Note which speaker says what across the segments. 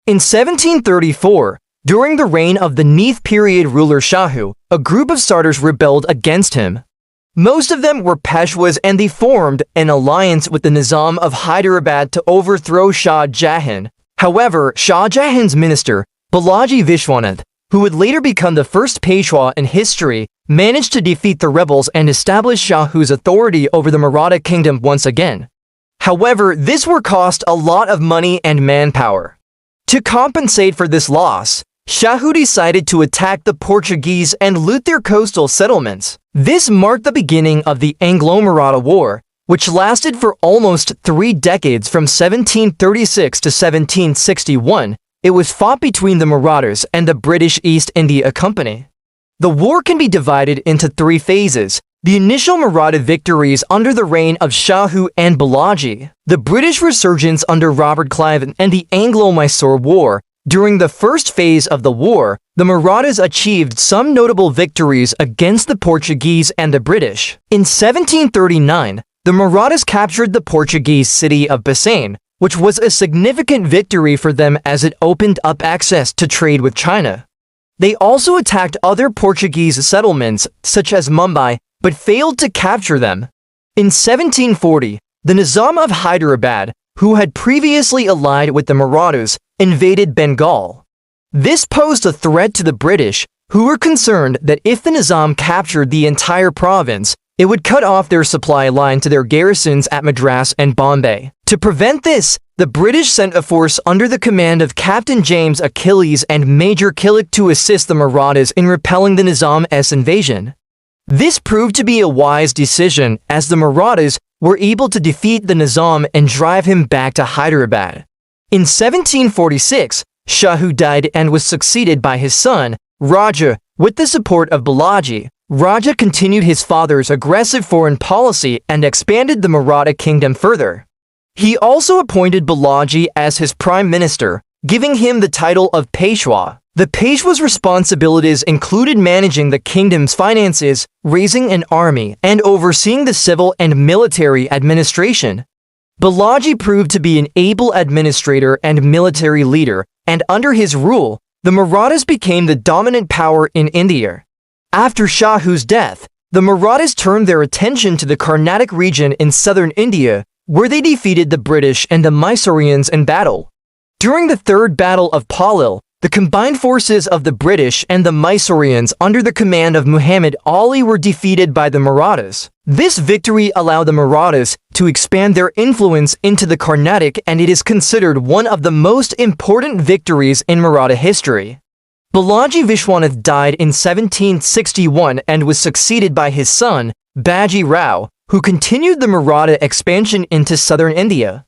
Speaker 1: In 1734, during the reign of the Neath period ruler Shahu, a group of Tartars rebelled against him. Most of them were Peshwas and they formed an alliance with the Nizam of Hyderabad to overthrow Shah Jahan. However, Shah Jahan's minister, Balaji Vishwanath, who would later become the first Peshwa in history, managed to defeat the rebels and establish Shahu's authority over the Maratha kingdom once again. However, this would cost a lot of money and manpower. To compensate for this loss, Shahu decided to attack the Portuguese and loot their coastal settlements. This marked the beginning of the Anglo-Maratha War, which lasted for almost 3 decades from 1736 to 1761. It was fought between the Marathas and the British East India Company. The war can be divided into 3 phases. The initial Maratha victories under the reign of Shahu and Balaji, the British resurgence under Robert Clive, and the Anglo-Mysore War. During the first phase of the war, the Marathas achieved some notable victories against the Portuguese and the British. In 1739, the Marathas captured the Portuguese city of Bassein, which was a significant victory for them as it opened up access to trade with China. They also attacked other Portuguese settlements, such as Mumbai, but failed to capture them. In 1740, the Nizam of Hyderabad, who had previously allied with the Marathas, invaded Bengal. This posed a threat to the British, who were concerned that if the Nizam captured the entire province, it would cut off their supply line to their garrisons at Madras and Bombay. To prevent this, the British sent a force under the command of Captain James Achilles and Major Killick to assist the Marathas in repelling the Nizam's invasion. This proved to be a wise decision, as the Marathas were able to defeat the Nizam and drive him back to Hyderabad. In 1746, Shahu died and was succeeded by his son, Raja. With the support of Balaji, Raja continued his father's aggressive foreign policy and expanded the Maratha kingdom further. He also appointed Balaji as his prime minister, giving him the title of Peshwa. The Peshwa's responsibilities included managing the kingdom's finances, raising an army, and overseeing the civil and military administration. Balaji proved to be an able administrator and military leader, and under his rule, the Marathas became the dominant power in India. After Shahu's death, the Marathas turned their attention to the Carnatic region in southern India, where they defeated the British and the Mysoreans in battle. During the Third Battle of Palil, the combined forces of the British and the Mysoreans under the command of Muhammad Ali were defeated by the Marathas. This victory allowed the Marathas to expand their influence into the Carnatic, and it is considered one of the most important victories in Maratha history. Balaji Vishwanath died in 1761 and was succeeded by his son, Baji Rao, who continued the Maratha expansion into southern India.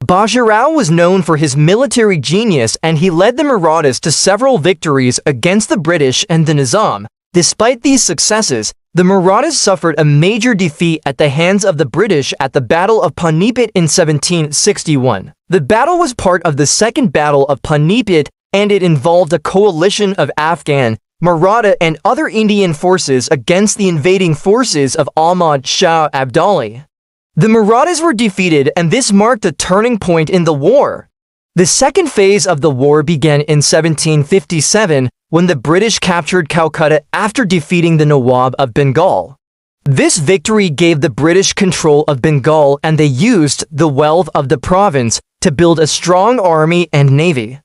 Speaker 1: Bajirao was known for his military genius, and he led the Marathas to several victories against the British and the Nizam. Despite these successes, the Marathas suffered a major defeat at the hands of the British at the Battle of Panipat in 1761. The battle was part of the Second Battle of Panipat, and it involved a coalition of Afghan, Maratha, and other Indian forces against the invading forces of Ahmad Shah Abdali. The Marathas were defeated, and this marked a turning point in the war. The second phase of the war began in 1757 when the British captured Calcutta after defeating the Nawab of Bengal. This victory gave the British control of Bengal, and they used the wealth of the province to build a strong army and navy.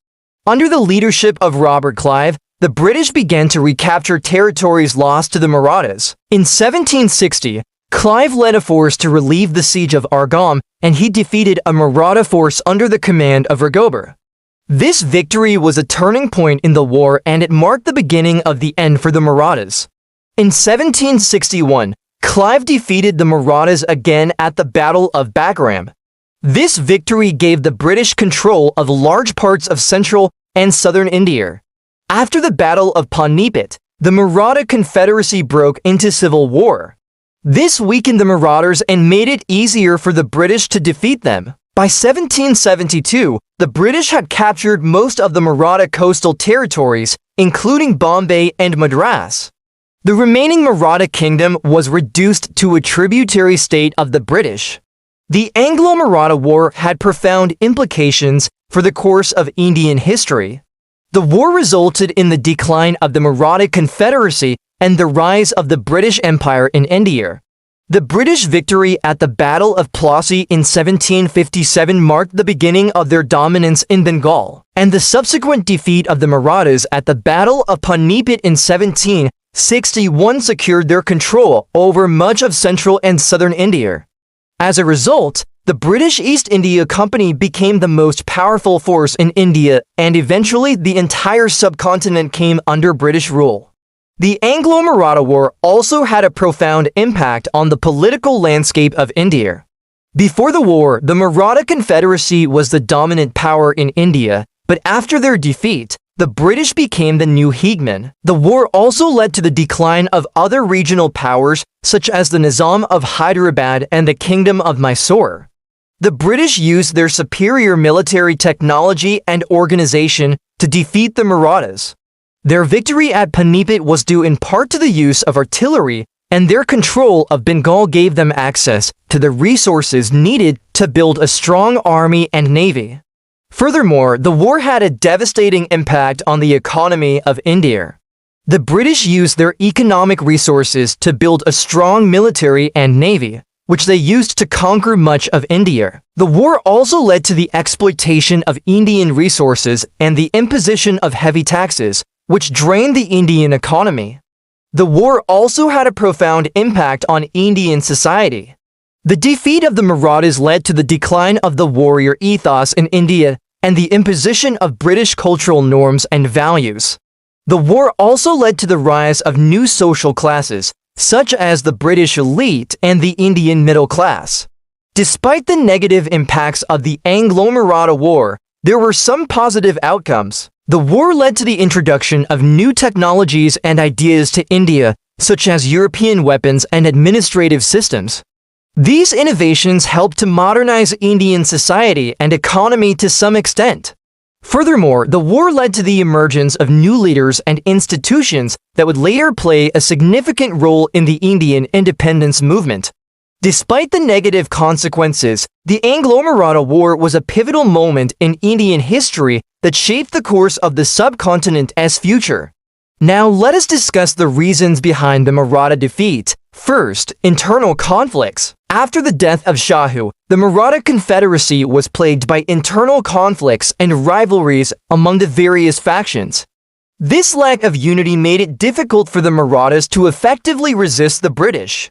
Speaker 1: Under the leadership of Robert Clive, the British began to recapture territories lost to the Marathas. In 1760, Clive led a force to relieve the siege of Argam, and he defeated a Maratha force under the command of Raghubar. This victory was a turning point in the war, and it marked the beginning of the end for the Marathas. In 1761, Clive defeated the Marathas again at the Battle of Bagram. This victory gave the British control of large parts of central and southern India. After the Battle of Panipat, the Maratha Confederacy broke into civil war. This weakened the Marathas and made it easier for the British to defeat them. By 1772, the British had captured most of the Maratha coastal territories, including Bombay and Madras. The remaining Maratha kingdom was reduced to a tributary state of the British. The Anglo-Maratha War had profound implications for the course of Indian history. The war resulted in the decline of the Maratha Confederacy and the rise of the British Empire in India. The British victory at the Battle of Plassey in 1757 marked the beginning of their dominance in Bengal, and the subsequent defeat of the Marathas at the Battle of Panipat in 1761 secured their control over much of central and southern India. As a result, the British East India Company became the most powerful force in India, and eventually the entire subcontinent came under British rule. The Anglo-Maratha War also had a profound impact on the political landscape of India. Before the war, the Maratha Confederacy was the dominant power in India, but after their defeat, the British became the new hegemon. The war also led to the decline of other regional powers such as the Nizam of Hyderabad and the Kingdom of Mysore. The British used their superior military technology and organization to defeat the Marathas. Their victory at Panipat was due in part to the use of artillery, and their control of Bengal gave them access to the resources needed to build a strong army and navy. Furthermore, the war had a devastating impact on the economy of India. The British used their economic resources to build a strong military and navy, which they used to conquer much of India. The war also led to the exploitation of Indian resources and the imposition of heavy taxes, which drained the Indian economy. The war also had a profound impact on Indian society. The defeat of the Marathas led to the decline of the warrior ethos in India and the imposition of British cultural norms and values. The war also led to the rise of new social classes, such as the British elite and the Indian middle class. Despite the negative impacts of the Anglo-Maratha War, there were some positive outcomes. The war led to the introduction of new technologies and ideas to India, such as European weapons and administrative systems. These innovations helped to modernize Indian society and economy to some extent. Furthermore, the war led to the emergence of new leaders and institutions that would later play a significant role in the Indian independence movement. Despite the negative consequences, the Anglo-Maratha War was a pivotal moment in Indian history that shaped the course of the subcontinent's future. Now let us discuss the reasons behind the Maratha defeat. First, internal conflicts. After the death of Shahu, the Maratha Confederacy was plagued by internal conflicts and rivalries among the various factions. This lack of unity made it difficult for the Marathas to effectively resist the British.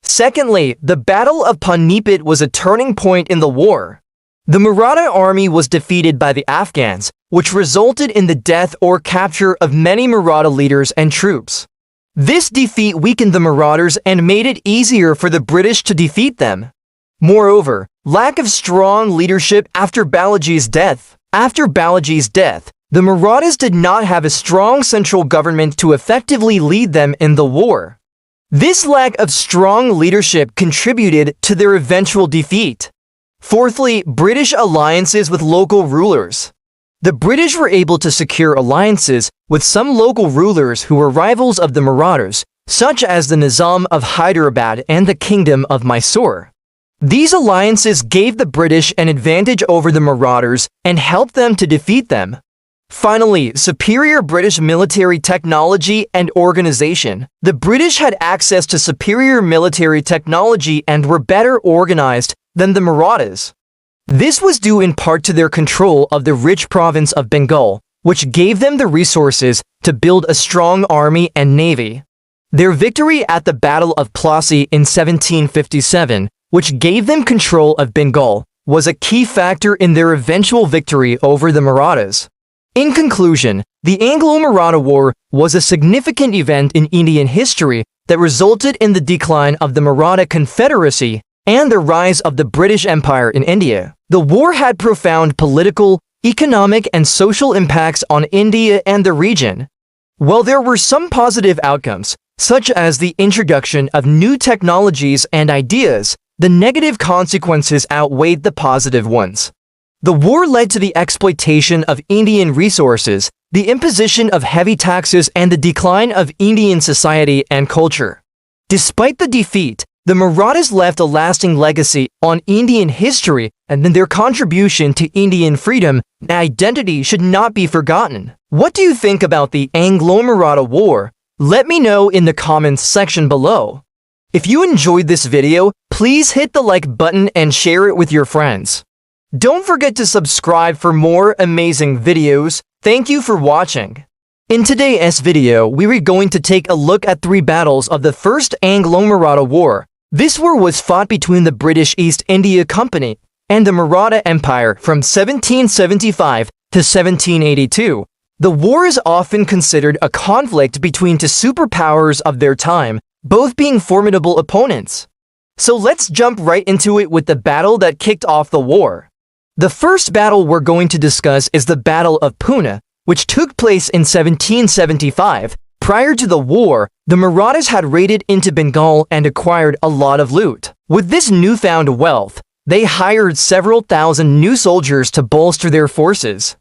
Speaker 1: Secondly, the Battle of Panipat was a turning point in the war. The Maratha army was defeated by the Afghans, which resulted in the death or capture of many Maratha leaders and troops. This defeat weakened the Marathas and made it easier for the British to defeat them. Moreover, lack of strong leadership after Balaji's death. After Balaji's death, the Marathas did not have a strong central government to effectively lead them in the war. This lack of strong leadership contributed to their eventual defeat. Fourthly, British alliances with local rulers. The British were able to secure alliances with some local rulers who were rivals of the Marathas, such as the Nizam of Hyderabad and the Kingdom of Mysore. These alliances gave the British an advantage over the Marathas and helped them to defeat them. Finally, superior British military technology and organization. The British had access to superior military technology and were better organized than the Marathas. This was due in part to their control of the rich province of Bengal, which gave them the resources to build a strong army and navy. Their victory at the Battle of Plassey in 1757, which gave them control of Bengal, was a key factor in their eventual victory over the Marathas. In conclusion, the Anglo-Maratha War was a significant event in Indian history that resulted in the decline of the Maratha Confederacy and the rise of the British Empire in India. The war had profound political, economic, and social impacts on India and the region. While there were some positive outcomes, such as the introduction of new technologies and ideas, the negative consequences outweighed the positive ones. The war led to the exploitation of Indian resources, the imposition of heavy taxes, and the decline of Indian society and culture. Despite the defeat, The Marathas left a lasting legacy on Indian history, and their contribution to Indian freedom and identity should not be forgotten. What do you think about the Anglo-Maratha War? Let me know in the comments section below. If you enjoyed this video, please hit the like button and share it with your friends. Don't forget to subscribe for more amazing videos. Thank you for watching. In today's video, we are going to take a look at 3 battles of the First Anglo-Maratha War. This war was fought between the British East India Company and the Maratha Empire from 1775 to 1782. The war is often considered a conflict between 2 superpowers of their time, both being formidable opponents. So let's jump right into it with the battle that kicked off the war. The first battle we're going to discuss is the Battle of Pune, which took place in 1775. Prior to the war, the Marathas had raided into Bengal and acquired a lot of loot. With this newfound wealth, they hired several thousand new soldiers to bolster their forces.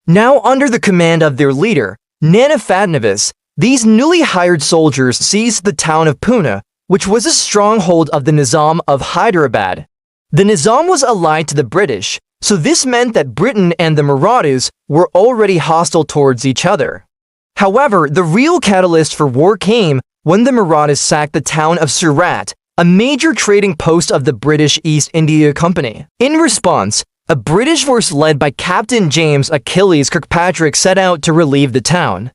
Speaker 1: Now under the command of their leader, Nana Fadnavis, these newly hired soldiers seized the town of Pune, which was a stronghold of the Nizam of Hyderabad. The Nizam was allied to the British, so this meant that Britain and the Marathas were already hostile towards each other. However, the real catalyst for war came when the Marathas sacked the town of Surat, a major trading post of the British East India Company. In response, a British force led by Captain James Achilles Kirkpatrick set out to relieve the town.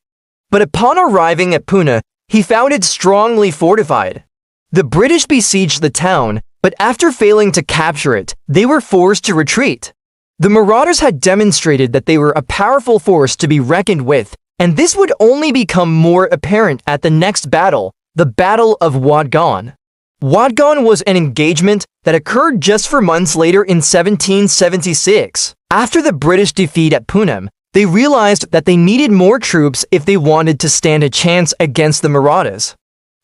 Speaker 1: But upon arriving at Pune, he found it strongly fortified. The British besieged the town, but after failing to capture it, they were forced to retreat. The Marathas had demonstrated that they were a powerful force to be reckoned with, and this would only become more apparent at the next battle, the Battle of Wadgaon. Wadgaon was an engagement that occurred just 4 months later in 1776. After the British defeat at Pune, they realized that they needed more troops if they wanted to stand a chance against the Marathas.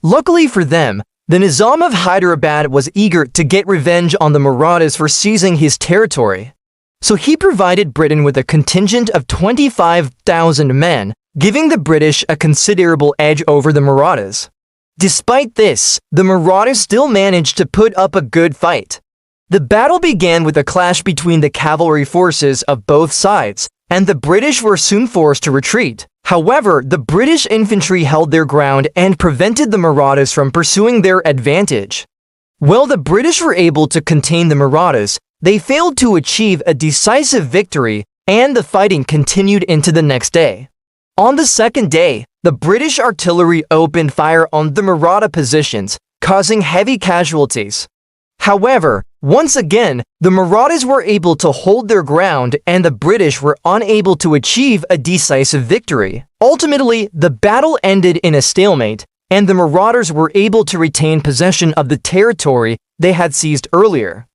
Speaker 1: Luckily for them, the Nizam of Hyderabad was eager to get revenge on the Marathas for seizing his territory. So he provided Britain with a contingent of 25,000 men, giving the British a considerable edge over the Marathas. Despite this, the Marathas still managed to put up a good fight. The battle began with a clash between the cavalry forces of both sides, and the British were soon forced to retreat. However, the British infantry held their ground and prevented the Marathas from pursuing their advantage. While the British were able to contain the Marathas, they failed to achieve a decisive victory, and the fighting continued into the next day. On the second day, the British artillery opened fire on the Maratha positions, causing heavy casualties. However, once again, the Marathas were able to hold their ground and the British were unable to achieve a decisive victory. Ultimately, the battle ended in a stalemate, and the Marathas were able to retain possession of the territory they had seized earlier.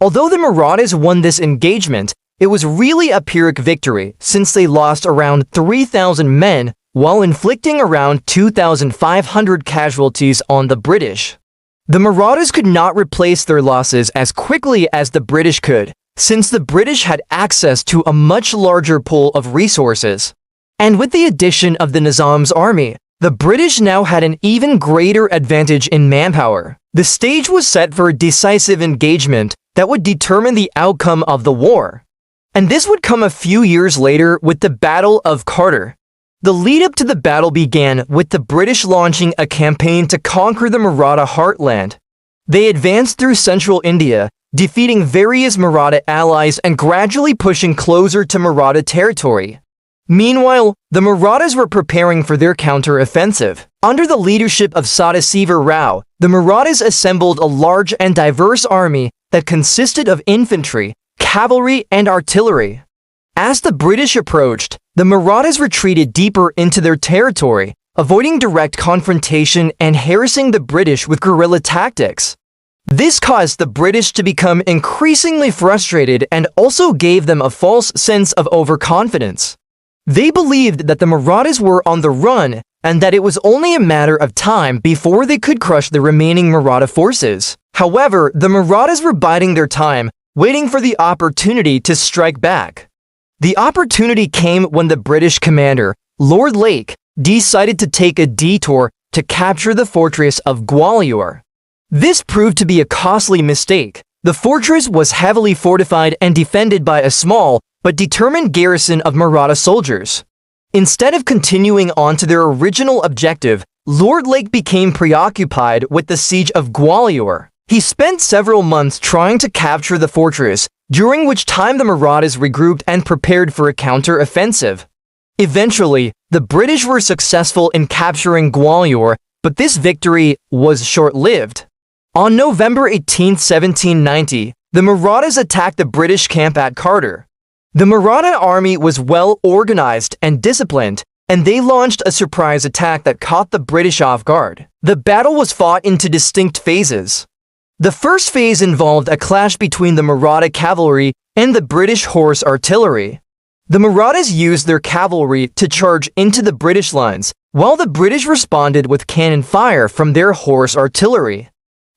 Speaker 1: Although the Marathas won this engagement, it was really a Pyrrhic victory since they lost around 3,000 men while inflicting around 2,500 casualties on the British. The Marathas could not replace their losses as quickly as the British could, since the British had access to a much larger pool of resources. And with the addition of the Nizam's army, the British now had an even greater advantage in manpower. The stage was set for a decisive engagement that would determine the outcome of the war. And this would come a few years later with the Battle of Carter. The lead-up to the battle began with the British launching a campaign to conquer the Maratha heartland. They advanced through central India, defeating various Maratha allies and gradually pushing closer to Maratha territory. Meanwhile, the Marathas were preparing for their counter-offensive. Under the leadership of Sadasiva Rao, the Marathas assembled a large and diverse army that consisted of infantry, cavalry, and artillery. As the British approached, the Marathas retreated deeper into their territory, avoiding direct confrontation and harassing the British with guerrilla tactics. This caused the British to become increasingly frustrated and also gave them a false sense of overconfidence. They believed that the Marathas were on the run and that it was only a matter of time before they could crush the remaining Maratha forces. However, the Marathas were biding their time, waiting for the opportunity to strike back. The opportunity came when the British commander, Lord Lake, decided to take a detour to capture the fortress of Gwalior. This proved to be a costly mistake. The fortress was heavily fortified and defended by a small but determined garrison of Maratha soldiers. Instead of continuing on to their original objective, Lord Lake became preoccupied with the siege of Gwalior. He spent several months trying to capture the fortress, during which time the Marathas regrouped and prepared for a counter-offensive. Eventually, the British were successful in capturing Gwalior, but this victory was short-lived. On November 18, 1790, the Marathas attacked the British camp at Carter. The Maratha army was well organized and disciplined, and they launched a surprise attack that caught the British off guard. The battle was fought into distinct phases. The first phase involved a clash between the Maratha cavalry and the British horse artillery. The Marathas used their cavalry to charge into the British lines, while the British responded with cannon fire from their horse artillery.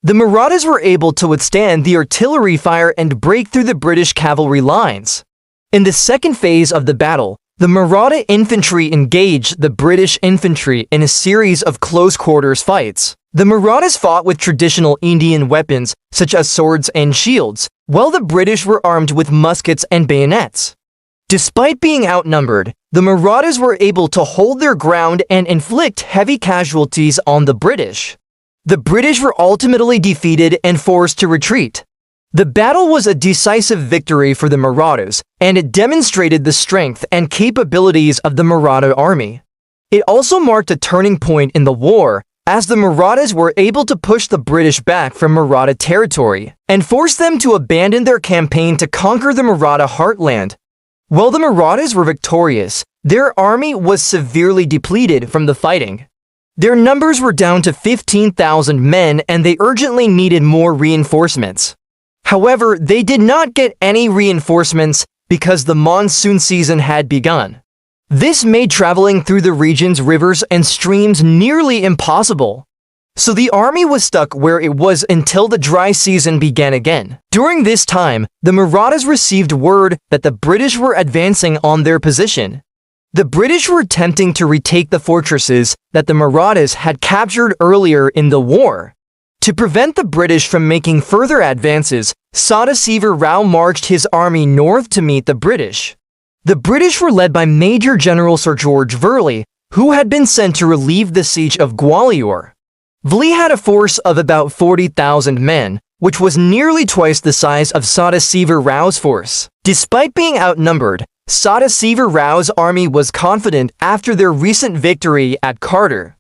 Speaker 1: The Marathas were able to withstand the artillery fire and break through the British cavalry lines. In the second phase of the battle, the Maratha infantry engaged the British infantry in a series of close-quarters fights. The Marathas fought with traditional Indian weapons such as swords and shields, while the British were armed with muskets and bayonets. Despite being outnumbered, the Marathas were able to hold their ground and inflict heavy casualties on the British. The British were ultimately defeated and forced to retreat. The battle was a decisive victory for the Marathas, and it demonstrated the strength and capabilities of the Maratha army. It also marked a turning point in the war, as the Marathas were able to push the British back from Maratha territory and force them to abandon their campaign to conquer the Maratha heartland. While the Marathas were victorious, their army was severely depleted from the fighting. Their numbers were down to 15,000 men, and they urgently needed more reinforcements. However, they did not get any reinforcements because the monsoon season had begun. This made traveling through the region's rivers and streams nearly impossible. So the army was stuck where it was until the dry season began again. During this time, the Marathas received word that the British were advancing on their position. The British were attempting to retake the fortresses that the Marathas had captured earlier in the war. To prevent the British from making further advances, Sadasiva Rao marched his army north to meet the British. The British were led by Major General Sir George Burleigh, who had been sent to relieve the siege of Gwalior. Burleigh had a force of about 40,000 men, which was nearly twice the size of Sadasiva Rao's force. Despite being outnumbered, Sadasiva Rao's army was confident after their recent victory at Carter.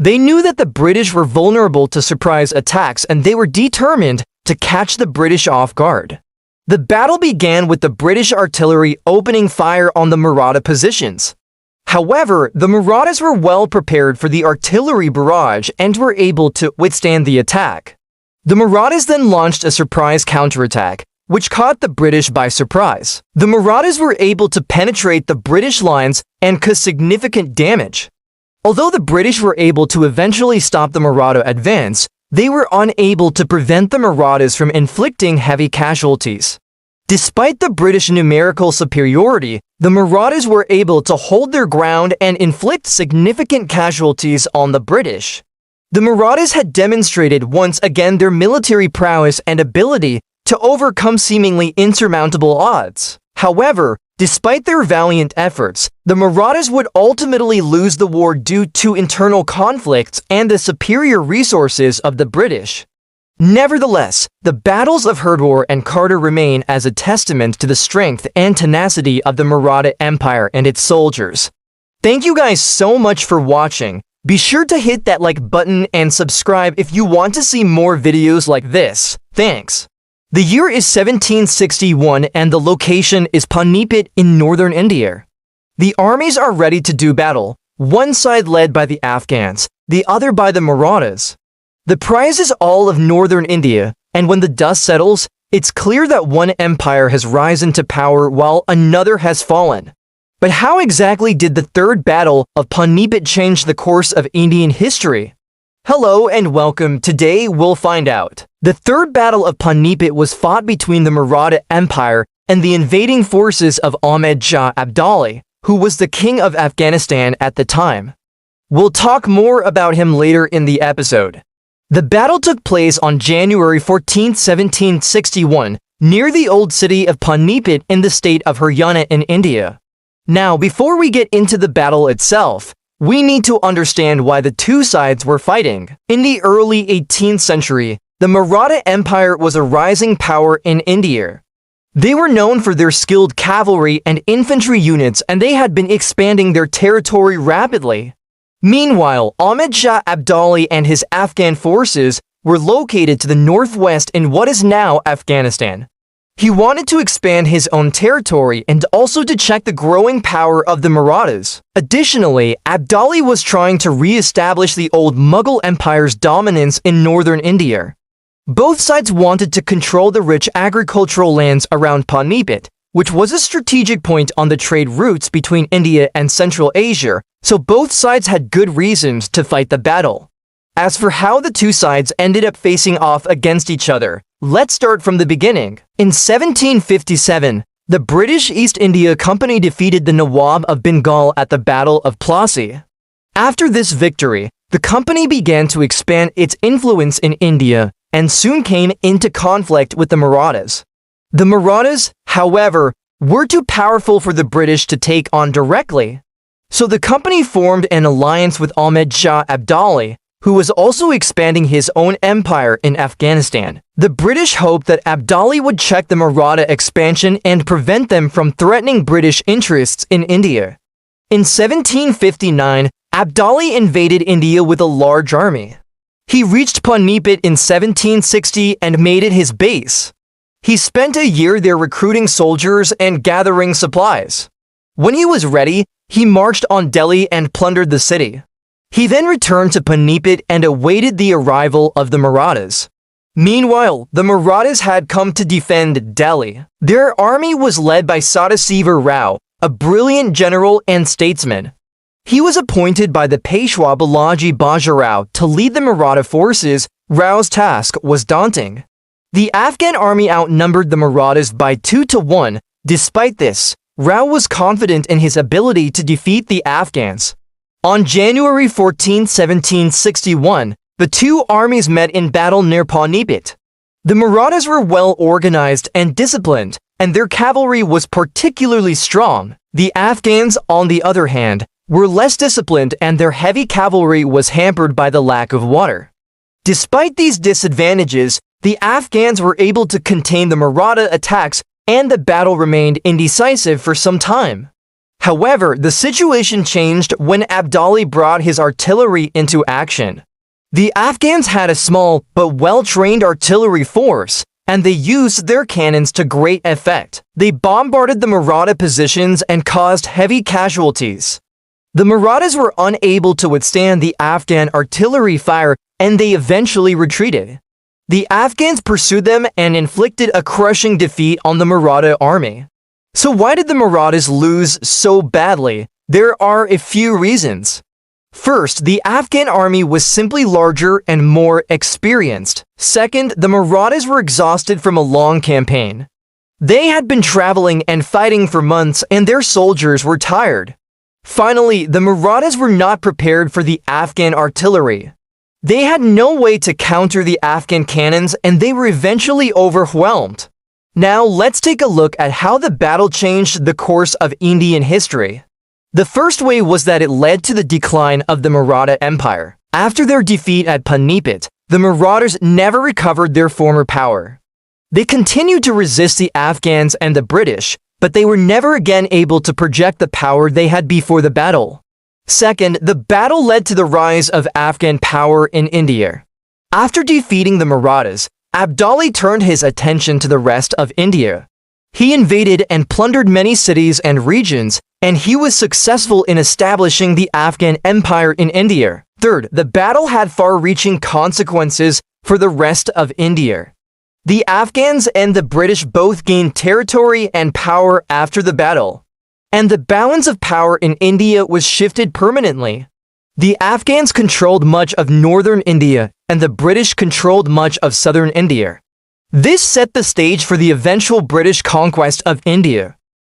Speaker 1: They knew that the British were vulnerable to surprise attacks, and they were determined to catch the British off guard. The battle began with the British artillery opening fire on the Maratha positions. However, the Marathas were well prepared for the artillery barrage and were able to withstand the attack. The Marathas then launched a surprise counterattack, which caught the British by surprise. The Marathas were able to penetrate the British lines and cause significant damage. Although the British were able to eventually stop the Maratha advance, they were unable to prevent the Marathas from inflicting heavy casualties. Despite the British numerical superiority, the Marathas were able to hold their ground and inflict significant casualties on the British. The Marathas had demonstrated once again their military prowess and ability to overcome seemingly insurmountable odds. However, despite their valiant efforts, the Marathas would ultimately lose the war due to internal conflicts and the superior resources of the British. Nevertheless, the battles of Hurdwar and Carter remain as a testament to the strength and tenacity of the Maratha Empire and its soldiers. Thank you guys so much for watching. Be sure to hit that like button and subscribe if you want to see more videos like this. Thanks. The year is 1761 and the location is Panipat in northern India. The armies are ready to do battle, one side led by the Afghans, the other by the Marathas. The prize is all of northern India, and when the dust settles, it's clear that one empire has risen to power while another has fallen. But how exactly did the Third Battle of Panipat change the course of Indian history? Hello and welcome. Today we'll find out. The Third Battle of Panipat was fought between the Maratha Empire and the invading forces of Ahmed Shah Abdali, who was the king of Afghanistan at the time. We'll talk more about him later in the episode. The battle took place on January 14, 1761, near the old city of Panipat in the state of Haryana in India. Now, before we get into the battle itself, we need to understand why the two sides were fighting. In the early 18th century, the Maratha Empire was a rising power in India. They were known for their skilled cavalry and infantry units, and they had been expanding their territory rapidly. Meanwhile, Ahmad Shah Abdali and his Afghan forces were located to the northwest in what is now Afghanistan. He wanted to expand his own territory and also to check the growing power of the Marathas. Additionally, Abdali was trying to re-establish the old Mughal Empire's dominance in northern India. Both sides wanted to control the rich agricultural lands around Panipat, which was a strategic point on the trade routes between India and Central Asia, so both sides had good reasons to fight the battle. As for how the two sides ended up facing off against each other, let's start from the beginning. In 1757, the British East India Company defeated the Nawab of Bengal at the Battle of Plassey. After this victory, the company began to expand its influence in India and soon came into conflict with the Marathas. The Marathas, however, were too powerful for the British to take on directly. So the company formed an alliance with Ahmad Shah Abdali, who was also expanding his own empire in Afghanistan. The British hoped that Abdali would check the Maratha expansion and prevent them from threatening British interests in India. In 1759, Abdali invaded India with a large army. He reached Panipat in 1760 and made it his base. He spent a year there recruiting soldiers and gathering supplies. When he was ready, he marched on Delhi and plundered the city. He then returned to Panipat and awaited the arrival of the Marathas. Meanwhile, the Marathas had come to defend Delhi. Their army was led by Sadasiva Rao, a brilliant general and statesman. He was appointed by the Peshwa Balaji Bajirao to lead the Maratha forces. Rao's task was daunting. The Afghan army outnumbered the Marathas by 2-1. Despite this, Rao was confident in his ability to defeat the Afghans. On January 14, 1761, the two armies met in battle near Panipat. The Marathas were well organized and disciplined, and their cavalry was particularly strong. The Afghans, on the other hand, were less disciplined and their heavy cavalry was hampered by the lack of water. Despite these disadvantages, the Afghans were able to contain the Maratha attacks and the battle remained indecisive for some time. However, the situation changed when Abdali brought his artillery into action. The Afghans had a small but well-trained artillery force, and they used their cannons to great effect. They bombarded the Maratha positions and caused heavy casualties. The Marathas were unable to withstand the Afghan artillery fire, and they eventually retreated. The Afghans pursued them and inflicted a crushing defeat on the Maratha army. So why did the Marathas lose so badly? There are a few reasons. First, the Afghan army was simply larger and more experienced. Second, the Marathas were exhausted from a long campaign. They had been traveling and fighting for months and their soldiers were tired. Finally, the Marathas were not prepared for the Afghan artillery. They had no way to counter the Afghan cannons and they were eventually overwhelmed. Now let's take a look at how the battle changed the course of Indian history. The first way was that it led to the decline of the Maratha Empire. After their defeat at Panipat, the Marathas never recovered their former power. They continued to resist the Afghans and the British, but they were never again able to project the power they had before the battle. Second, the battle led to the rise of Afghan power in India. After defeating the Marathas, Abdali turned his attention to the rest of India. He invaded and plundered many cities and regions, and he was successful in establishing the Afghan Empire in India. Third, the battle had far-reaching consequences for the rest of India. The Afghans and the British both gained territory and power after the battle, and the balance of power in India was shifted permanently. The Afghans controlled much of northern India, and the British controlled much of southern India. This set the stage for the eventual British conquest of India.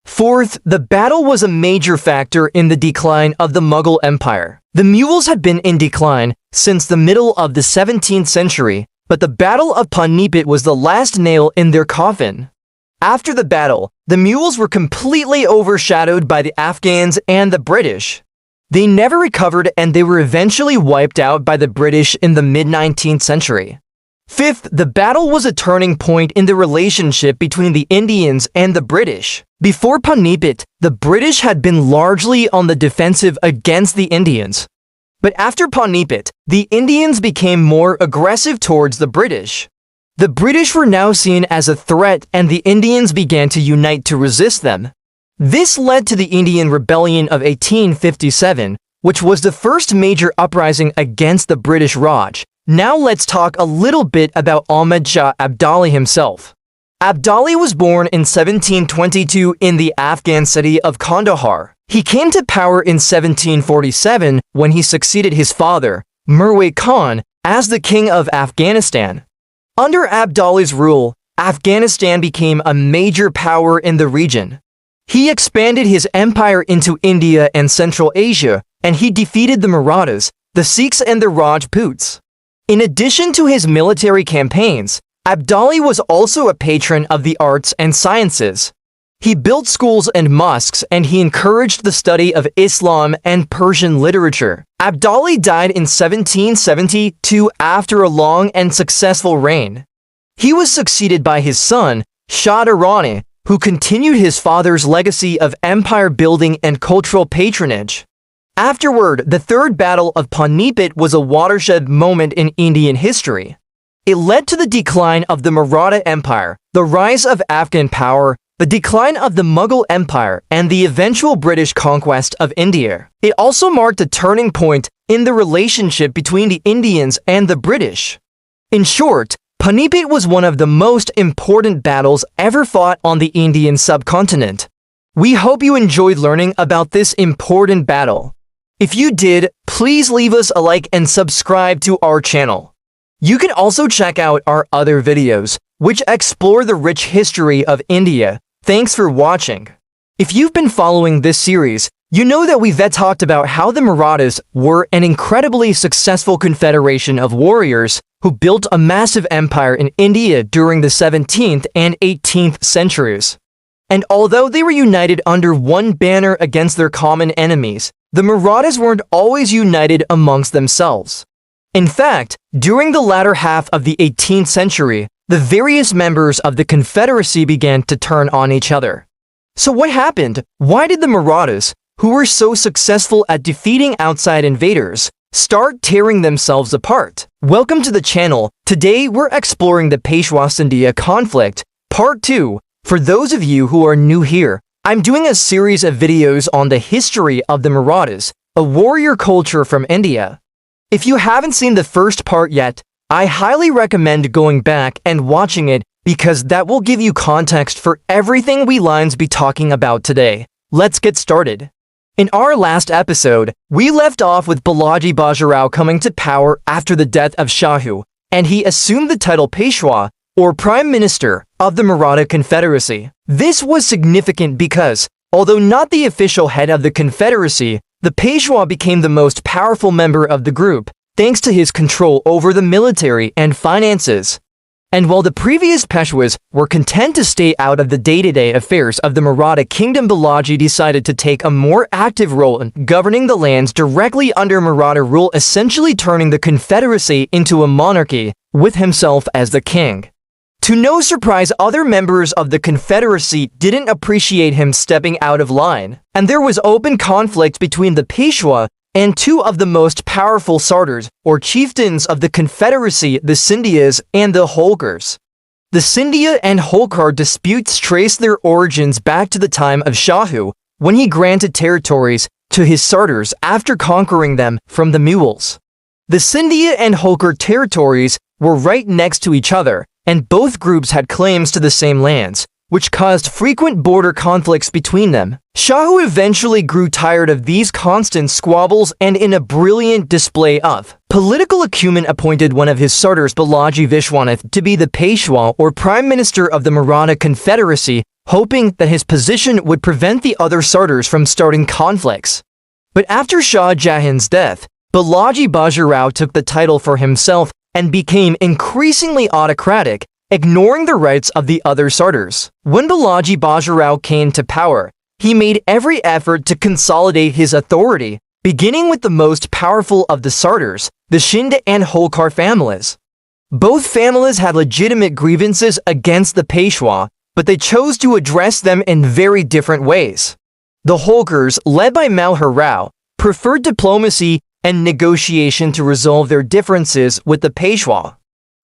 Speaker 1: Fourth, the battle was a major factor in the decline of the Mughal Empire. The mules had been in decline since the middle of the 17th century, but the Battle of Panipat was the last nail in their coffin. After the battle, the mules were completely overshadowed by the Afghans and the British. They never recovered and they were eventually wiped out by the British in the mid-19th century. Fifth, the battle was a turning point in the relationship between the Indians and the British. Before Panipat, the British had been largely on the defensive against the Indians. But after Panipat, the Indians became more aggressive towards the British. The British were now seen as a threat and the Indians began to unite to resist them. This led to the Indian Rebellion of 1857, which was the first major uprising against the British Raj. Now let's talk a little bit about Ahmad Shah Abdali himself. Abdali was born in 1722 in the Afghan city of Kandahar. He came to power in 1747 when he succeeded his father, Mirwais Khan, as the king of Afghanistan. Under Abdali's rule, Afghanistan became a major power in the region. He expanded his empire into India and Central Asia, and he defeated the Marathas, the Sikhs and the Rajputs. In addition to his military campaigns, Abdali was also a patron of the arts and sciences. He built schools and mosques and he encouraged the study of Islam and Persian literature. Abdali died in 1772 after a long and successful reign. He was succeeded by his son, Shah Durrani, who continued his father's legacy of empire building and cultural patronage. Afterward, the Third Battle of Panipat was a watershed moment in Indian history. It led to the decline of the Maratha Empire, the rise of Afghan power, the decline of the Mughal Empire, and the eventual British conquest of India. It also marked a turning point in the relationship between the Indians and the British. In short, Panipat was one of the most important battles ever fought on the Indian subcontinent. We hope you enjoyed learning about this important battle. If you did, please leave us a like and subscribe to our channel. You can also check out our other videos, which explore the rich history of India. Thanks for watching. If you've been following this series, you know that we've talked about how the Marathas were an incredibly successful confederation of warriors who built a massive empire in India during the 17th and 18th centuries. And although they were united under one banner against their common enemies, the Marathas weren't always united amongst themselves. In fact, during the latter half of the 18th century, the various members of the Confederacy began to turn on each other. So what happened? Why did the Marathas, who were so successful at defeating outside invaders, start tearing themselves apart? Welcome to the channel. Today we're exploring the Peshwa-Scindia conflict, Part 2. For those of you who are new here, I'm doing a series of videos on the history of the Marathas, a warrior culture from India. If you haven't seen the first part yet, I highly recommend going back and watching it because that will give you context for everything we lines be talking about today. Let's get started. In our last episode, we left off with Balaji Bajirao coming to power after the death of Shahu, and he assumed the title Peshwa, or Prime Minister, of the Maratha Confederacy. This was significant because, although not the official head of the Confederacy, the Peshwa became the most powerful member of the group, thanks to his control over the military and finances. And while the previous Peshwas were content to stay out of the day-to-day affairs of the Maratha kingdom, Balaji decided to take a more active role in governing the lands directly under Maratha rule, essentially turning the Confederacy into a monarchy, with himself as the king. To no surprise, other members of the Confederacy didn't appreciate him stepping out of line, and there was open conflict between the Peshwa and two of the most powerful Sardars, or chieftains of the Confederacy, the Scindias and the Holkars. The Scindia and Holkar disputes trace their origins back to the time of Shahu, when he granted territories to his Sardars after conquering them from the Mughals. The Scindia and Holkar territories were right next to each other, and both groups had claims to the same lands, which caused frequent border conflicts between them. Shahu eventually grew tired of these constant squabbles and, in a brilliant display of political acumen, appointed one of his Sardars, Balaji Vishwanath, to be the Peshwa, or Prime Minister of the Maratha Confederacy, hoping that his position would prevent the other Sardars from starting conflicts. But after Shah Jahan's death, Balaji Bajirao took the title for himself and became increasingly autocratic, ignoring the rights of the other Sardars. When Balaji Bajirao came to power, he made every effort to consolidate his authority, beginning with the most powerful of the Sardars, the Shind and Holkar families. Both families had legitimate grievances against the Peshwa, but they chose to address them in very different ways. The Holkars, led by Malhar Rao, preferred diplomacy and negotiation to resolve their differences with the Peshwa.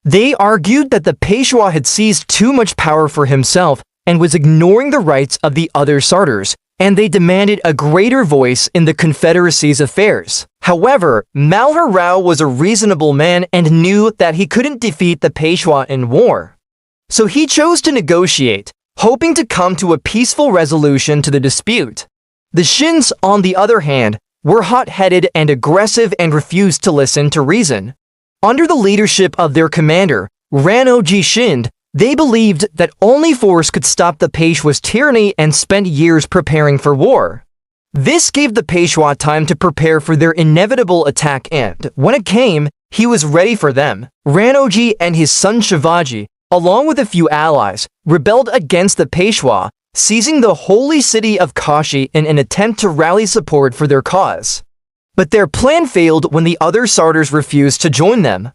Speaker 1: They argued that the Peshwa had seized too much power for himself and was ignoring the rights of the other Sardars, and they demanded a greater voice in the Confederacy's affairs. However, Malhar Rao was a reasonable man and knew that he couldn't defeat the Peshwa in war. So he chose to negotiate, hoping to come to a peaceful resolution to the dispute. The Shinds, on the other hand, were hot-headed and aggressive and refused to listen to reason. Under the leadership of their commander, Ranoji Shind, they believed that only force could stop the Peshwa's tyranny and spent years preparing for war. This gave the Peshwa time to prepare for their inevitable attack, and when it came, he was ready for them. Ranoji and his son Shivaji, along with a few allies, rebelled against the Peshwa, seizing the holy city of Kashi in an attempt to rally support for their cause. But their plan failed when the other Sardars refused to join them.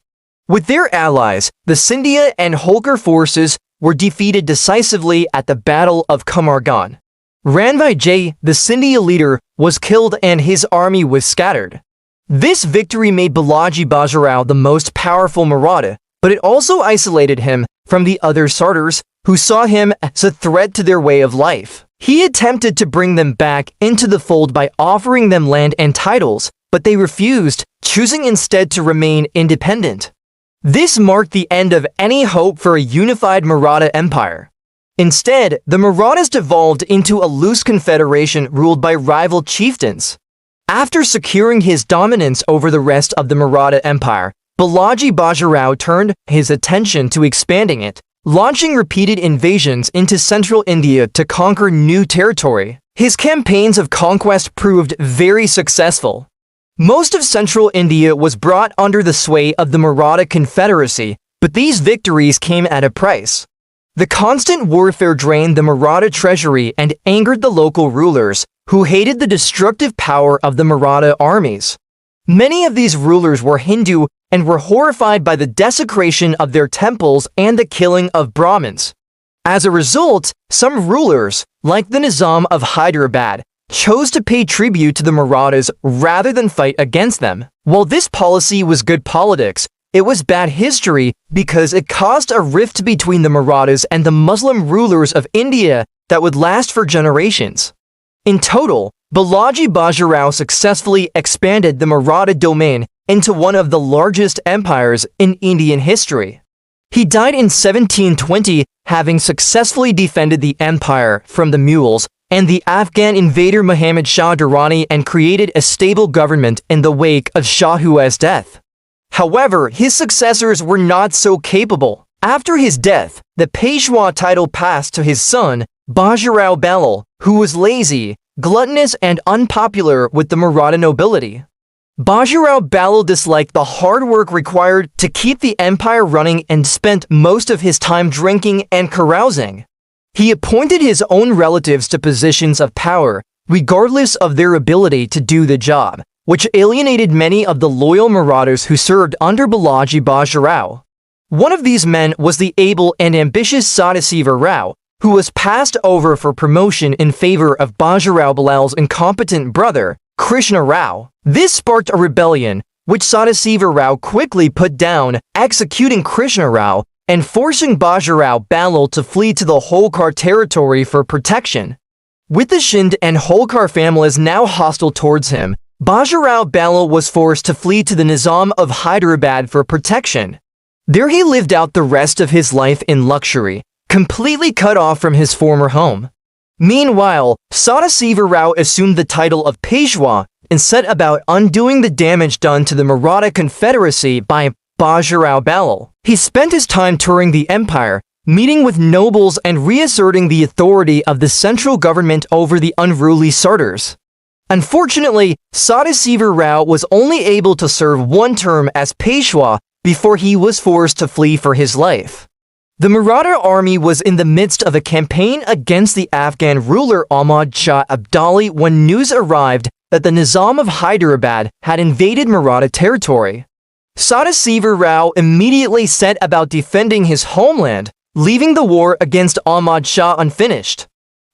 Speaker 1: With their allies, the Scindia and Holkar forces were defeated decisively at the Battle of Kamargan. Ranbhai Jay, the Scindia leader, was killed and his army was scattered. This victory made Balaji Bajirao the most powerful Maratha, but it also isolated him from the other Sardars, who saw him as a threat to their way of life. He attempted to bring them back into the fold by offering them land and titles, but they refused, choosing instead to remain independent. This marked the end of any hope for a unified Maratha Empire. Instead, the Marathas devolved into a loose confederation ruled by rival chieftains. After securing his dominance over the rest of the Maratha Empire, Balaji Bajirao turned his attention to expanding it, launching repeated invasions into central India to conquer new territory. His campaigns of conquest proved very successful. Most of central India was brought under the sway of the Maratha Confederacy, but these victories came at a price. The constant warfare drained the Maratha treasury and angered the local rulers, who hated the destructive power of the Maratha armies. Many of these rulers were Hindu and were horrified by the desecration of their temples and the killing of Brahmins. As a result, some rulers, like the Nizam of Hyderabad, chose to pay tribute to the Marathas rather than fight against them. While this policy was good politics, it was bad history because it caused a rift between the Marathas and the Muslim rulers of India that would last for generations. In total, Balaji Bajirao successfully expanded the Maratha domain into one of the largest empires in Indian history. He died in 1720, having successfully defended the empire from the Mughals and the Afghan invader Muhammad Shah Durrani and created a stable government in the wake of Shah Hua's death. However, his successors were not so capable. After his death, the Peshwa title passed to his son, Bajirao Balal, who was lazy, gluttonous, and unpopular with the Maratha nobility. Bajirao Balal disliked the hard work required to keep the empire running and spent most of his time drinking and carousing. He appointed his own relatives to positions of power, regardless of their ability to do the job, which alienated many of the loyal Marathas who served under Balaji Bajirao. One of these men was the able and ambitious Sadasiva Rao, who was passed over for promotion in favor of Bajirao Balal's incompetent brother, Krishna Rao. This sparked a rebellion, which Sadasiva Rao quickly put down, executing Krishna Rao and forcing Bajirao Balal to flee to the Holkar territory for protection. With the Shind and Holkar families now hostile towards him, Bajirao Balal was forced to flee to the Nizam of Hyderabad for protection. There he lived out the rest of his life in luxury, completely cut off from his former home. Meanwhile, Sadasiva Rao assumed the title of Peshwa and set about undoing the damage done to the Maratha Confederacy by Bajirao Balal. He spent his time touring the empire, meeting with nobles and reasserting the authority of the central government over the unruly Sartars. Unfortunately, Sadasiva Rao was only able to serve one term as Peshwa before he was forced to flee for his life. The Maratha army was in the midst of a campaign against the Afghan ruler Ahmad Shah Abdali when news arrived that the Nizam of Hyderabad had invaded Maratha territory. Sadasiva Rao immediately set about defending his homeland, leaving the war against Ahmad Shah unfinished.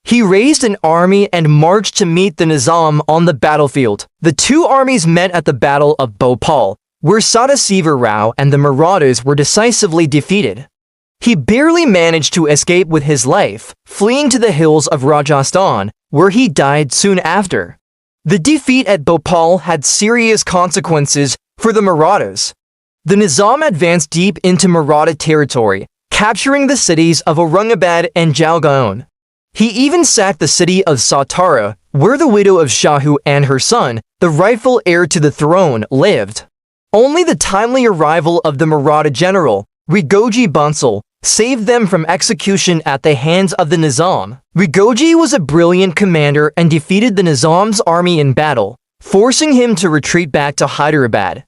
Speaker 1: He raised an army and marched to meet the Nizam on the battlefield. The two armies met at the Battle of Bhopal, where Sadasiva Rao and the Marathas were decisively defeated. He barely managed to escape with his life, fleeing to the hills of Rajasthan, where he died soon after. The defeat at Bhopal had serious consequences for the Marathas. The Nizam advanced deep into Maratha territory, capturing the cities of Aurangabad and Jalgaon. He even sacked the city of Satara, where the widow of Shahu and her son, the rightful heir to the throne, lived. Only the timely arrival of the Maratha general, Rigoji Bansal, saved them from execution at the hands of the Nizam. Rigoji was a brilliant commander and defeated the Nizam's army in battle, forcing him to retreat back to Hyderabad.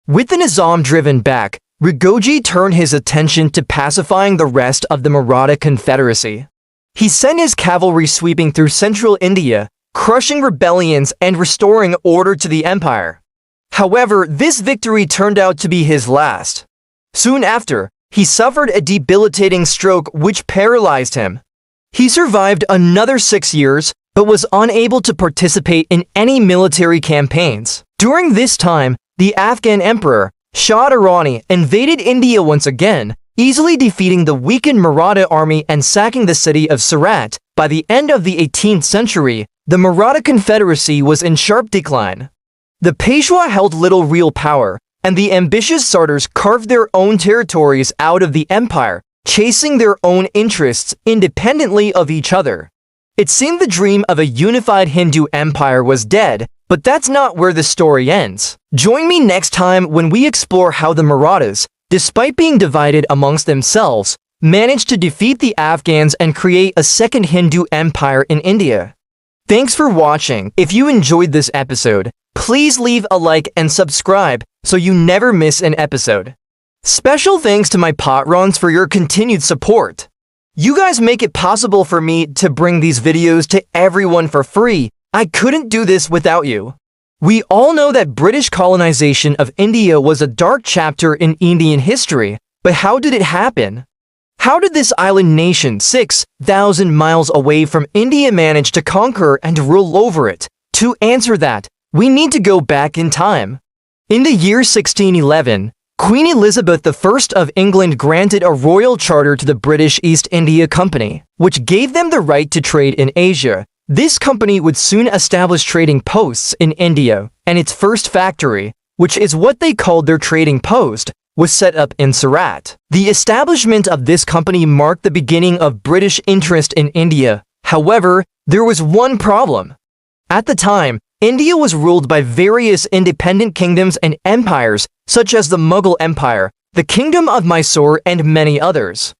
Speaker 1: With the Nizam driven back, Rigoji turned his attention to pacifying the rest of the Maratha Confederacy. He sent his cavalry sweeping through central India, crushing rebellions and restoring order to the empire. However, this victory turned out to be his last. Soon after, he suffered a debilitating stroke which paralyzed him. He survived another 6 years, but was unable to participate in any military campaigns. During this time, the Afghan emperor, Shah Durrani, invaded India once again, easily defeating the weakened Maratha army and sacking the city of Surat. By the end of the 18th century, the Maratha Confederacy was in sharp decline. The Peshwa held little real power, and the ambitious Sartars carved their own territories out of the empire, chasing their own interests independently of each other. It seemed the dream of a unified Hindu empire was dead, but that's not where the story ends. Join me next time when we explore how the Marathas, despite being divided amongst themselves, managed to defeat the Afghans and create a second Hindu empire in India. Thanks for watching. If you enjoyed this episode, please leave a like and subscribe so you never miss an episode. Special thanks to my patrons for your continued support. You guys make it possible for me to bring these videos to everyone for free. I couldn't do this without you. We all know that British colonization of India was a dark chapter in Indian history, but how did it happen? How did this island nation 6,000 miles away from India manage to conquer and rule over it? To answer that, we need to go back in time. In the year 1611, Queen Elizabeth I of England granted a royal charter to the British East India Company, which gave them the right to trade in Asia. This company would soon establish trading posts in India, and its first factory, which is what they called their trading post, was set up in Surat. The establishment of this company marked the beginning of British interest in India. However, there was one problem. At the time, India was ruled by various independent kingdoms and empires, such as the Mughal Empire, the Kingdom of Mysore, and many others.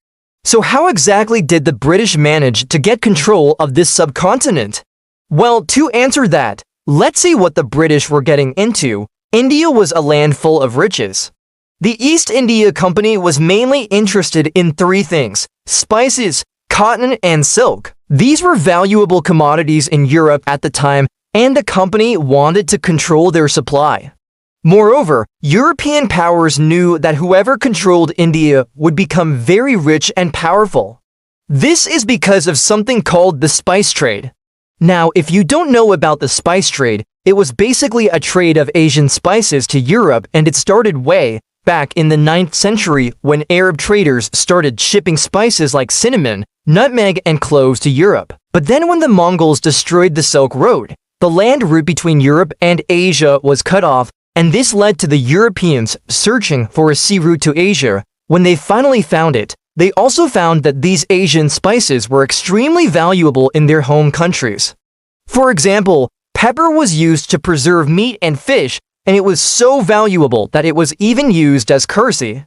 Speaker 1: So how exactly did the British manage to get control of this subcontinent? Well, to answer that, let's see what the British were getting into. India was a land full of riches. The East India Company was mainly interested in three things: spices, cotton, and silk. These were valuable commodities in Europe at the time, and the company wanted to control their supply. Moreover, European powers knew that whoever controlled India would become very rich and powerful. This is because of something called the spice trade. Now, if you don't know about the spice trade, it was basically a trade of Asian spices to Europe, and it started way back in the 9th century when Arab traders started shipping spices like cinnamon, nutmeg, and cloves to Europe. But then when the Mongols destroyed the Silk Road, the land route between Europe and Asia was cut off, and this led to the Europeans searching for a sea route to Asia. When they finally found it, they also found that these Asian spices were extremely valuable in their home countries. For example, pepper was used to preserve meat and fish, and it was so valuable that it was even used as currency.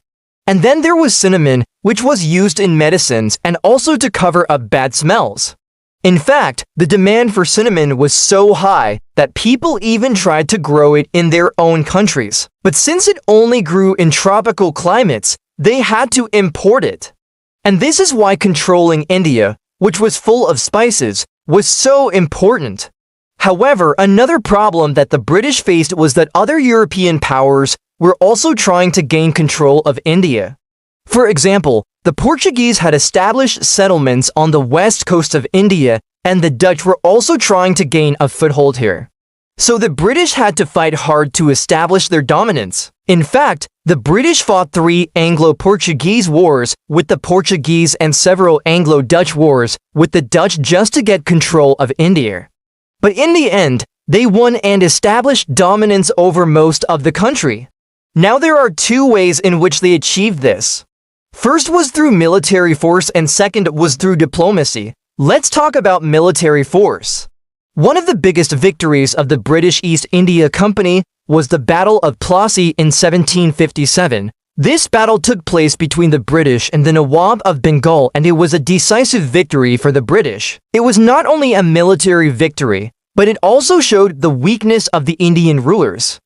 Speaker 1: And then there was cinnamon, which was used in medicines and also to cover up bad smells. In fact, the demand for cinnamon was so high that people even tried to grow it in their own countries. But since it only grew in tropical climates, they had to import it. And this is why controlling India, which was full of spices, was so important. However, another problem that the British faced was that other European powers were also trying to gain control of India. For example, the Portuguese had established settlements on the west coast of India, and the Dutch were also trying to gain a foothold here. So the British had to fight hard to establish their dominance. In fact, the British fought 3 Anglo-Portuguese wars with the Portuguese and several Anglo-Dutch wars with the Dutch just to get control of India. But in the end, they won and established dominance over most of the country. Now there are 2 ways in which they achieved this. First was through military force and second was through diplomacy. Let's talk about military force. One of the biggest victories of the British East India Company was the Battle of Plassey in 1757. This battle took place between the British and the Nawab of Bengal, and it was a decisive victory for the British. It was not only a military victory, but it also showed the weakness of the Indian rulers.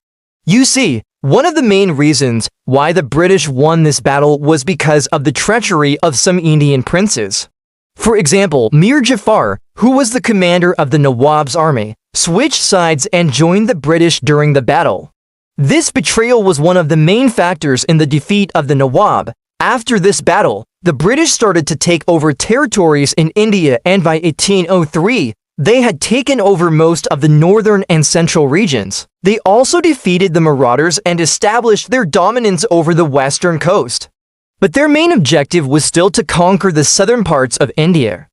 Speaker 1: You see, one of the main reasons why the British won this battle was because of the treachery of some Indian princes. For example, Mir Jafar, who was the commander of the Nawab's army, switched sides and joined the British during the battle. This betrayal was one of the main factors in the defeat of the Nawab. After this battle, the British started to take over territories in India, and by 1803, they had taken over most of the northern and central regions. They also defeated the Marathas and established their dominance over the western coast. But their main objective was still to conquer the southern parts of India.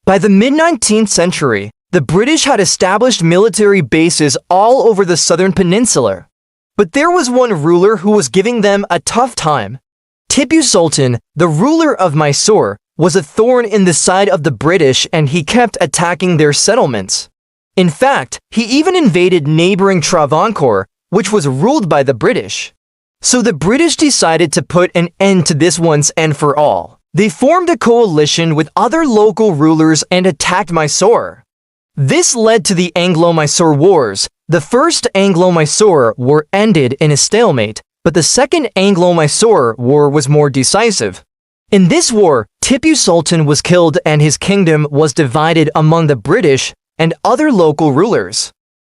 Speaker 1: By the mid-19th century, the British had established military bases all over the southern peninsula. But there was one ruler who was giving them a tough time. Tipu Sultan, the ruler of Mysore, was a thorn in the side of the British, and he kept attacking their settlements. In fact, he even invaded neighboring Travancore, which was ruled by the British. So the British decided to put an end to this once and for all. They formed a coalition with other local rulers and attacked Mysore. This led to the Anglo-Maratha Wars. The first Anglo-Maratha War ended in a stalemate, but the second Anglo-Maratha War was more decisive. In this war, Tipu Sultan was killed and his kingdom was divided among the British and other local rulers.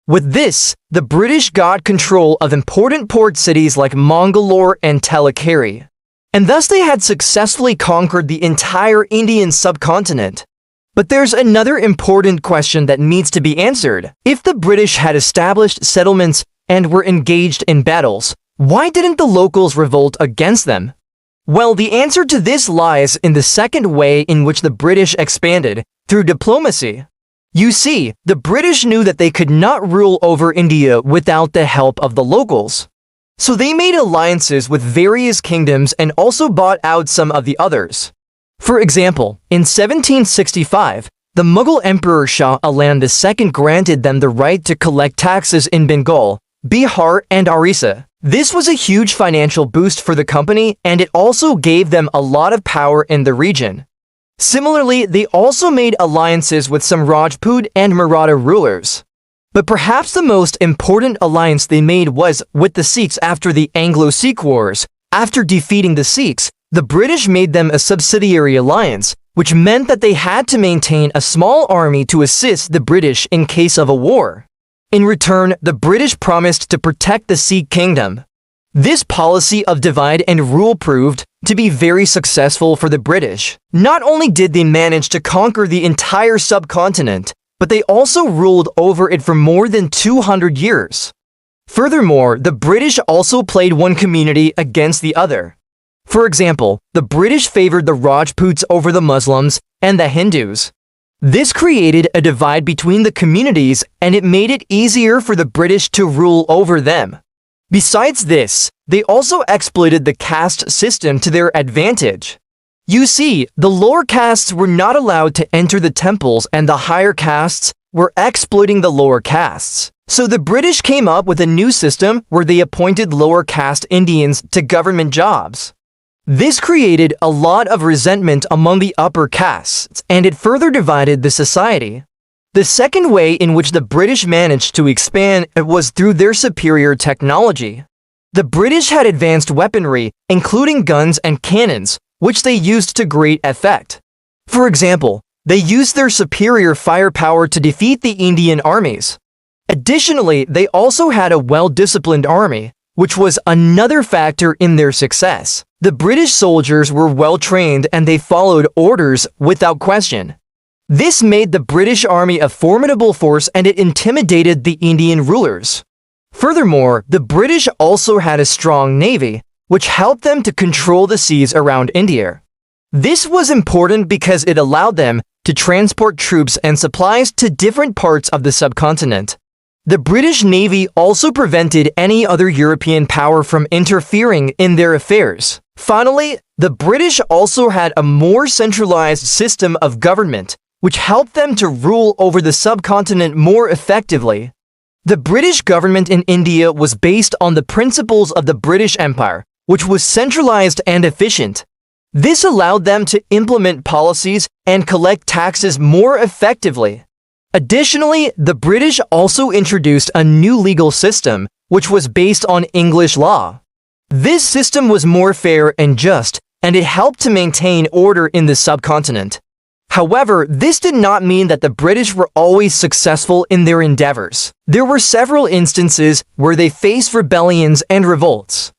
Speaker 1: With this, the British got control of important port cities like Mangalore and Talakere, and thus they had successfully conquered the entire Indian subcontinent. But there's another important question that needs to be answered. If the British had established settlements and were engaged in battles, why didn't the locals revolt against them? Well, the answer to this lies in the second way in which the British expanded, through diplomacy. You see, the British knew that they could not rule over India without the help of the locals. So they made alliances with various kingdoms and also bought out some of the others. For example, in 1765, the Mughal Emperor Shah Alam II granted them the right to collect taxes in Bengal, Bihar, and Orissa. This was a huge financial boost for the company, and it also gave them a lot of power in the region. Similarly, they also made alliances with some Rajput and Maratha rulers. But perhaps the most important alliance they made was with the Sikhs after the Anglo-Sikh Wars. After defeating the Sikhs, the British made them a subsidiary alliance, which meant that they had to maintain a small army to assist the British in case of a war. In return, the British promised to protect the Sikh kingdom. This policy of divide and rule proved to be very successful for the British. Not only did they manage to conquer the entire subcontinent, but they also ruled over it for more than 200 years. Furthermore, the British also played one community against the other. For example, the British favored the Rajputs over the Muslims and the Hindus. This created a divide between the communities, and it made it easier for the British to rule over them. Besides this, they also exploited the caste system to their advantage. You see, the lower castes were not allowed to enter the temples, and the higher castes were exploiting the lower castes. So the British came up with a new system where they appointed lower caste Indians to government jobs. This created a lot of resentment among the upper castes, and it further divided the society. The second way in which the British managed to expand was through their superior technology. The British had advanced weaponry, including guns and cannons, which they used to great effect. For example, they used their superior firepower to defeat the Indian armies. Additionally, they also had a well-disciplined army, which was another factor in their success. The British soldiers were well-trained and they followed orders without question. This made the British army a formidable force and it intimidated the Indian rulers. Furthermore, the British also had a strong navy, which helped them to control the seas around India. This was important because it allowed them to transport troops and supplies to different parts of the subcontinent. The British Navy also prevented any other European power from interfering in their affairs. Finally, the British also had a more centralized system of government, which helped them to rule over the subcontinent more effectively. The British government in India was based on the principles of the British Empire, which was centralized and efficient. This allowed them to implement policies and collect taxes more effectively. Additionally, the British also introduced a new legal system, which was based on English law. This system was more fair and just, and it helped to maintain order in the subcontinent. However, this did not mean that the British were always successful in their endeavors. There were several instances where they faced rebellions and revolts.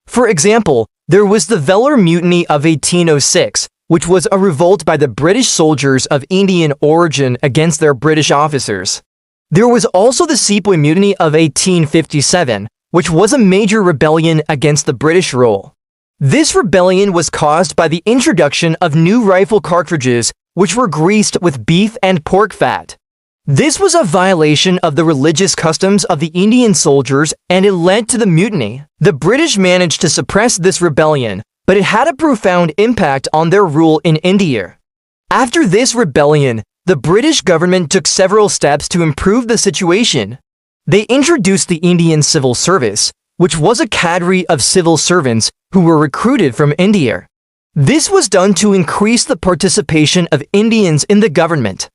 Speaker 1: For example, there was the Vellore Mutiny of 1806, which was a revolt by the British soldiers of Indian origin against their British officers. There was also the Sepoy Mutiny of 1857, which was a major rebellion against the British rule. This rebellion was caused by the introduction of new rifle cartridges, which were greased with beef and pork fat. This was a violation of the religious customs of the Indian soldiers, and it led to the mutiny. The British managed to suppress this rebellion, but it had a profound impact on their rule in India. After this rebellion, the British government took several steps to improve the situation. They introduced the Indian Civil Service, which was a cadre of civil servants who were recruited from India. This was done to increase the participation of Indians in the government.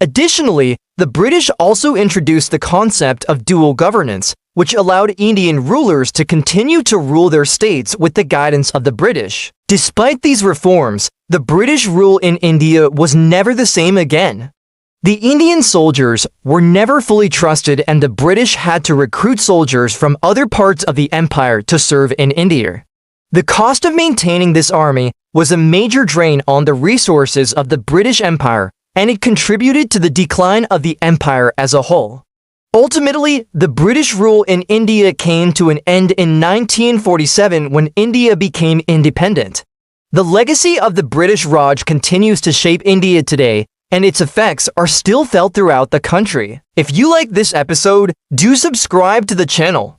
Speaker 1: Additionally, the British also introduced the concept of dual governance, which allowed Indian rulers to continue to rule their states with the guidance of the British. Despite these reforms, the British rule in India was never the same again. The Indian soldiers were never fully trusted, and the British had to recruit soldiers from other parts of the empire to serve in India. The cost of maintaining this army was a major drain on the resources of the British Empire, and it contributed to the decline of the empire as a whole. Ultimately, the British rule in India came to an end in 1947 when India became independent. The legacy of the British Raj continues to shape India today, and its effects are still felt throughout the country. If you like this episode, do subscribe to the channel.